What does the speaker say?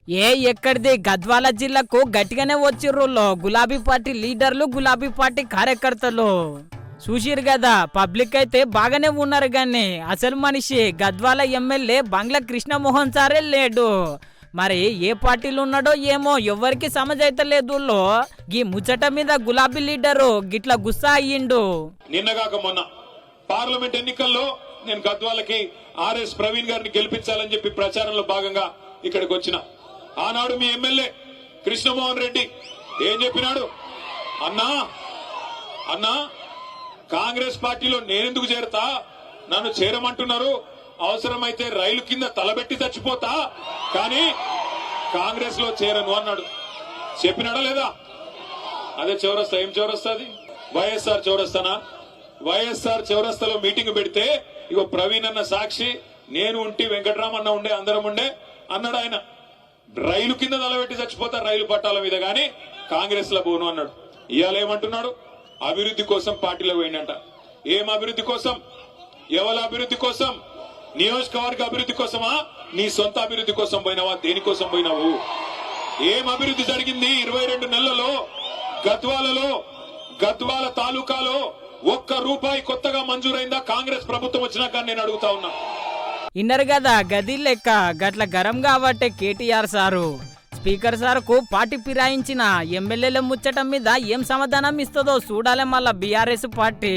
ఎక్కడిది గద్వాల జిల్లాకు గట్టిగానే వచ్చిర్రు గులాబీ పార్టీ లీడర్లు గులాబీ పార్టీ కార్యకర్తలు చూసిరు కదా. పబ్లిక్ అయితే బాగానే ఉన్నారు గాని అసలు మనిషి గద్వాల ఎమ్మెల్యే బంగ్లా కృష్ణమోహన్ సారే లేడు. మరి ఏ పార్టీలు ఉన్నాడో ఏమో ఎవరికి సమజైతలేదు. ఈ ముచ్చట మీద గులాబీ లీడరు గిట్లా గుస్సా అయ్యిండు. నిన్నగాక మొన్న పార్లమెంట్ ఎన్నికల్లో నేను గద్వాలకి ఆర్ఎస్ ప్రవీణ్ గారిని గెలిపించాలని చెప్పి ప్రచారంలో భాగంగా ఇక్కడికి వచ్చిన ఆనాడు మీ ఎమ్మెల్యే కృష్ణమోహన్ రెడ్డి ఏం చెప్పినాడు? అన్నా కాంగ్రెస్ పార్టీలో నేనెందుకు చేరతా, నన్ను చేరమంటున్నారు, అవసరమైతే రైలు కింద తలబెట్టి చచ్చిపోతా, కానీ కాంగ్రెస్ లో చేరను అన్నాడు. చెప్పినాడా లేదా? అదే చౌరస్తా. ఏం చౌరస్తా అది? వైఎస్ఆర్ చౌరస్తానా? వైఎస్ఆర్ చౌరస్తాలో మీటింగ్ పెడితే ఇగో ప్రవీణ్ అన్న సాక్షి, నేను ఉంటే వెంకటరామన్న ఉండే, అందరం ఉండే అన్నాడు. ఆయన రైలు కింద తలబెట్టి చచ్చిపోతా రైలు పట్టాల మీద, గాని కాంగ్రెస్ లో పోను అన్నాడు. ఇవాళ ఏమంటున్నాడు? అభివృద్ధి కోసం పార్టీలో పోయిందంట. ఏం అభివృద్ధి కోసం? ఎవరి అభివృద్ధి కోసం? నియోజకవర్గ అభివృద్ధి కోసమా? నీ సొంత అభివృద్ధి కోసం పోయినావా? దేనికోసం పోయినావు? ఏం అభివృద్ధి జరిగింది 22 నెలలలో? గద్వాల తాలూకాలో ఒక్క రూపాయి కొత్తగా మంజూరైందా కాంగ్రెస్ ప్రభుత్వం వచ్చినాక? నేను అడుగుతా ఉన్నా. ఇన్నరు కదా గది లెక్క గట్ల గరం కాబట్టి కేటీఆర్ సారు స్పీకర్ సార్కు పార్టీ ఫిరాయించిన ఎమ్మెల్యేల ముచ్చటం మీద ఏం సమాధానం ఇస్తుందో చూడాలి మళ్ళా బీఆర్ఎస్ పార్టీ.